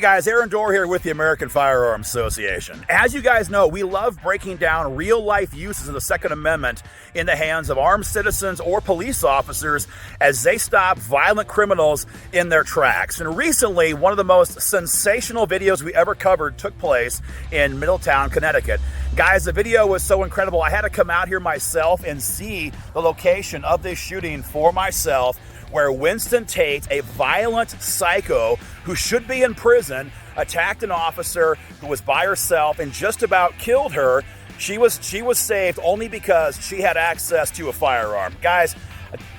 guys, Aaron Dorr here with the American Firearms Association. As you guys know, we love breaking down real-life uses of the Second Amendment in the hands of armed citizens or police officers as they stop violent criminals in their tracks. And recently, one of the most sensational videos we ever covered took place in Middletown, Connecticut. Guys, the video was so incredible, I had to come out here myself and see the location of this shooting for myself, where Winston Tate, a violent psycho who should be in prison, attacked an officer who was by herself and just about killed her. She was saved only because she had access to a firearm. Guys,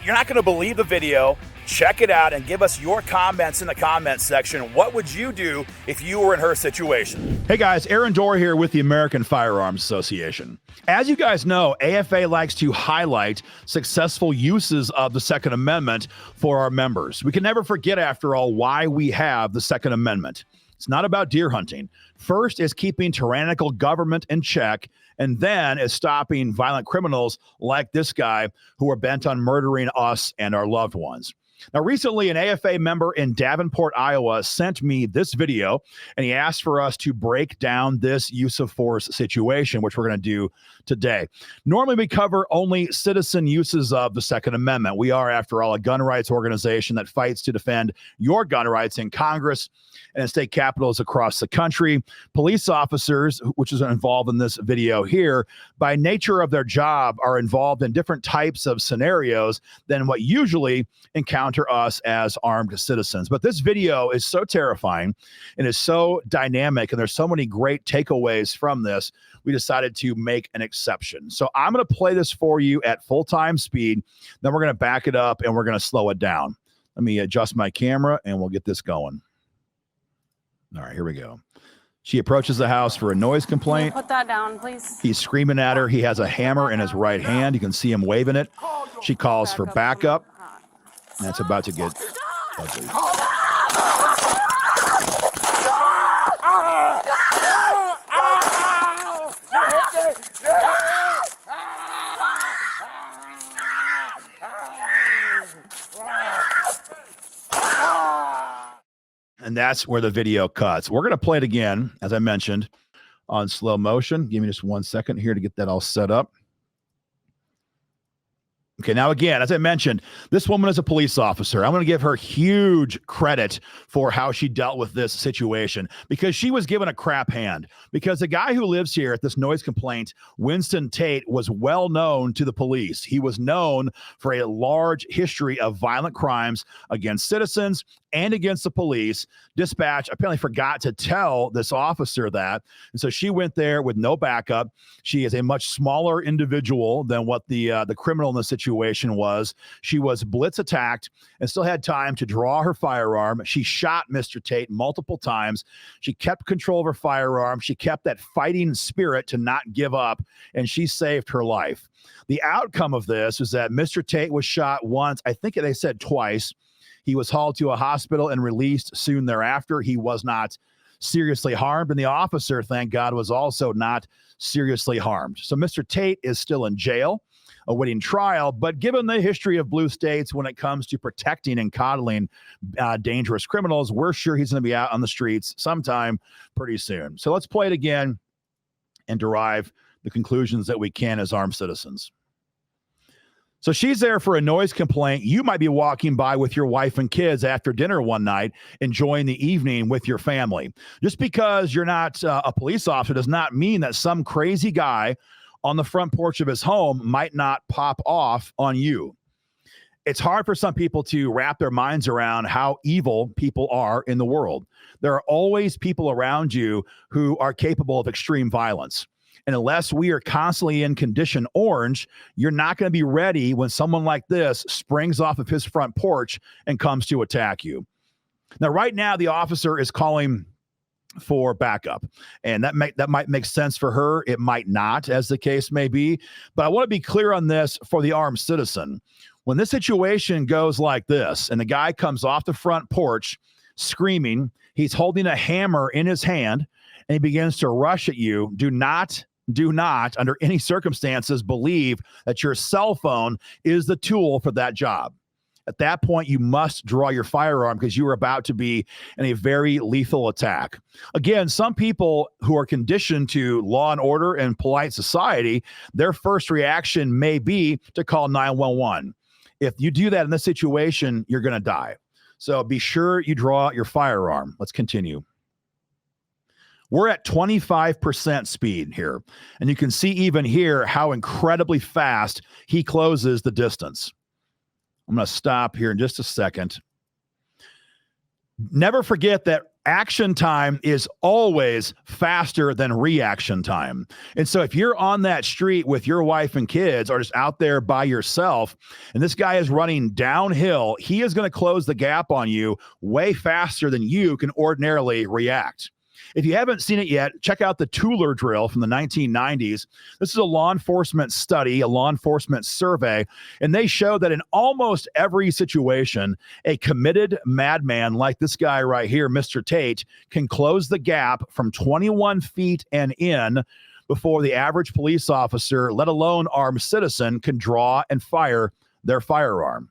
you're not going to believe the video. Check it out and give us your comments in the comments section. What would you do if you were in her situation? Hey guys, Aaron Dorr here with the American Firearms Association. As you guys know, AFA likes to highlight successful uses of the Second Amendment for our members. We can never forget, after all, why we have the Second Amendment. It's not about deer hunting. First is keeping tyrannical government in check, and then is stopping violent criminals like this guy who are bent on murdering us and our loved ones. Now, recently, an AFA member in Davenport, Iowa, sent me this video, and he asked for us to break down this use of force situation, which we're going to do today. Normally, we cover only citizen uses of the Second Amendment. We are, after all, a gun rights organization that fights to defend your gun rights in Congress and in state capitals across the country. Police officers, which is involved in this video here, by nature of their job, are involved in different types of scenarios than what usually encounter us as armed citizens. But this video is so terrifying and is so dynamic, and there's so many great takeaways from this, we decided to make an exception. So I'm going to play this for you at full-time speed, then we're going to back it up and we're going to slow it down. Let me adjust my camera and we'll get this going. All right, here we go. She approaches the house for a noise complaint. Put that down, please. He's screaming at her. He has a hammer in his right hand. You can see him waving it. She calls for backup. And it's about to get ugly. And that's where the video cuts. We're going to play it again, as I mentioned, on slow motion. Give me just 1 second here to get that all set up. Okay, now again, as I mentioned, this woman is a police officer. I'm going to give her huge credit for how she dealt with this situation, because she was given a crap hand. Because the guy who lives here at this noise complaint, Winston Tate, was well known to the police. He was known for a large history of violent crimes against citizens and against the police. Dispatch apparently forgot to tell this officer that. And so she went there with no backup. She is a much smaller individual than what the criminal in the situation was. She was blitz attacked and still had time to draw her firearm. She shot Mr. Tate multiple times. She kept control of her firearm. She kept that fighting spirit to not give up, and she saved her life. The outcome of this is that Mr. Tate was shot once. I think they said twice. He was hauled to a hospital and released soon thereafter. He was not seriously harmed, and the officer, thank God, was also not seriously harmed. So Mr. Tate is still in jail, awaiting trial, but given the history of blue states when it comes to protecting and coddling dangerous criminals, we're sure he's going to be out on the streets sometime pretty soon. So let's play it again and derive the conclusions that we can as armed citizens. So she's there for a noise complaint. You might be walking by with your wife and kids after dinner one night, enjoying the evening with your family. Just because you're not a police officer does not mean that some crazy guy on the front porch of his home might not pop off on you. It's hard for some people to wrap their minds around how evil people are in the world. There are always people around you who are capable of extreme violence. And unless we are constantly in condition orange, you're not going to be ready when someone like this springs off of his front porch and comes to attack you. Now, right now, the officer is calling for backup, and that might make sense for her. It might not, as the case may be. But I want to be clear on this for the armed citizen. When this situation goes like this, and the guy comes off the front porch screaming, he's holding a hammer in his hand, and he begins to rush at you, do not, under any circumstances, believe that your cell phone is the tool for that job. At that point, you must draw your firearm because you are about to be in a very lethal attack. Again, some people who are conditioned to law and order and polite society, their first reaction may be to call 911. If you do that in this situation, you're going to die. So be sure you draw your firearm. Let's continue. We're at 25% speed here. And you can see even here how incredibly fast he closes the distance. I'm going to stop here in just a second. Never forget that action time is always faster than reaction time. And so if you're on that street with your wife and kids or just out there by yourself, and this guy is running downhill, he is going to close the gap on you way faster than you can ordinarily react. If you haven't seen it yet, check out the Tueller drill from the 1990s. This is a law enforcement study, a law enforcement survey, and they show that in almost every situation, a committed madman like this guy right here, Mr. Tate, can close the gap from 21 feet and in before the average police officer, let alone armed citizen, can draw and fire their firearm.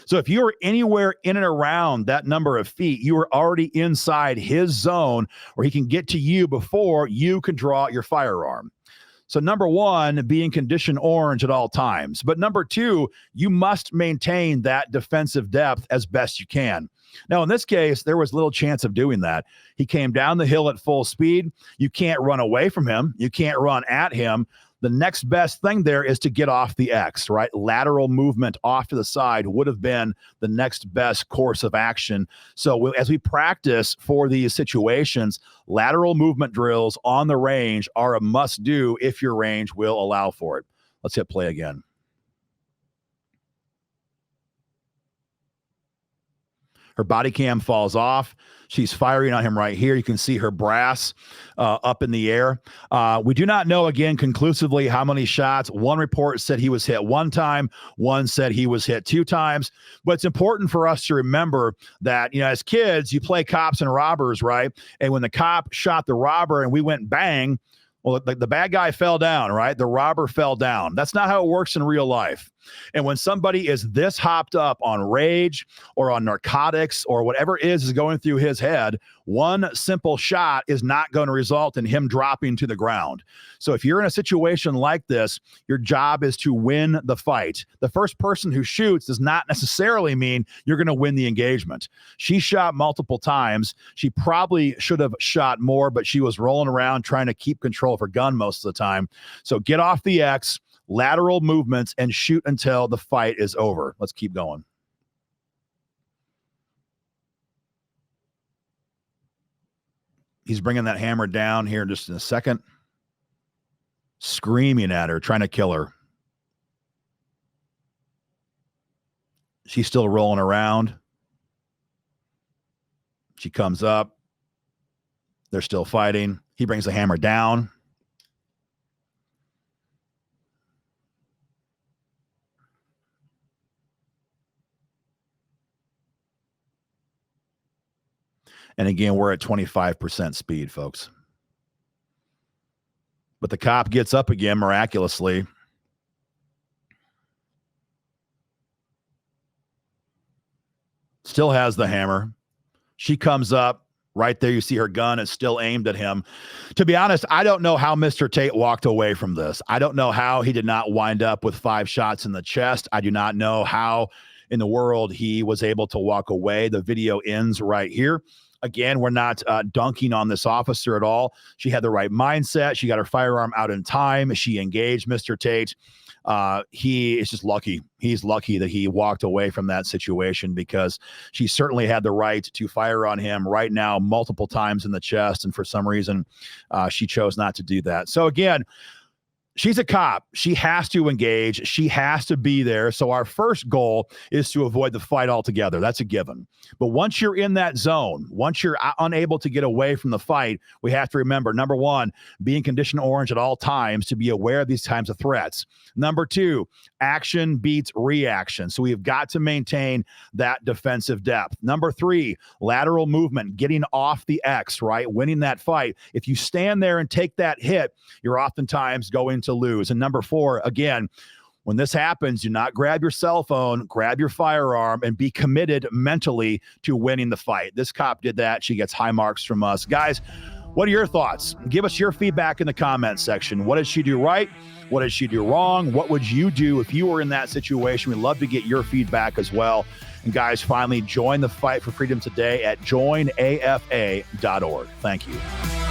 So if you are anywhere in and around that number of feet, you are already inside his zone where he can get to you before you can draw your firearm. So number one, be in condition orange at all times. But number two, you must maintain that defensive depth as best you can. Now, in this case, there was little chance of doing that. He came down the hill at full speed. You can't run away from him. You can't run at him. The next best thing there is to get off the X, right? Lateral movement off to the side would have been the next best course of action. So as we practice for these situations, lateral movement drills on the range are a must do if your range will allow for it. Let's hit play again. Her body cam falls off. She's firing on him right here. You can see her brass up in the air. We do not know, again, conclusively how many shots. One report said he was hit one time. One said he was hit two times. But it's important for us to remember that, as kids, you play cops and robbers, right? And when the cop shot the robber and we went bang, well, the bad guy fell down, right? The robber fell down. That's not how it works in real life. And when somebody is this hopped up on rage or on narcotics or whatever is going through his head, one simple shot is not going to result in him dropping to the ground. So if you're in a situation like this, your job is to win the fight. The first person who shoots does not necessarily mean you're going to win the engagement. She shot multiple times. She probably should have shot more, but she was rolling around trying to keep control of her gun most of the time. So get off the X, lateral movements, and shoot until the fight is over. Let's keep going. He's bringing that hammer down here just in a second. Screaming at her, trying to kill her. She's still rolling around. She comes up. They're still fighting. He brings the hammer down. And again, we're at 25% speed, folks. But the cop gets up again miraculously. Still has the hammer. She comes up. Right there, you see her gun is still aimed at him. To be honest, I don't know how Mr. Tate walked away from this. I don't know how he did not wind up with 5 shots in the chest. I do not know how in the world he was able to walk away. The video ends right here. Again, we're not dunking on this officer at all. She had the right mindset. She got her firearm out in time. She engaged Mr. Tate. He is just lucky. He's lucky that he walked away from that situation because she certainly had the right to fire on him right now multiple times in the chest. And for some reason, she chose not to do that. So again, she's a cop. She has to engage. She has to be there. So our first goal is to avoid the fight altogether. That's a given. But once you're in that zone, once you're unable to get away from the fight, we have to remember, number one, be in condition orange at all times to be aware of these types of threats. Number two, action beats reaction. So we've got to maintain that defensive depth. Number three, lateral movement, getting off the X, right? Winning that fight. If you stand there and take that hit, you're oftentimes going to lose. And number four, again, When this happens, do not grab your cell phone, grab your firearm, and be committed mentally to winning the fight. This cop did that. She gets high marks from us. Guys, what are your thoughts? Give us your feedback in the comments section. What did she do right? What did she do wrong? What would you do if you were in that situation? We'd love to get your feedback as well. And guys, finally, join the fight for freedom today at joinafa.org. Thank you.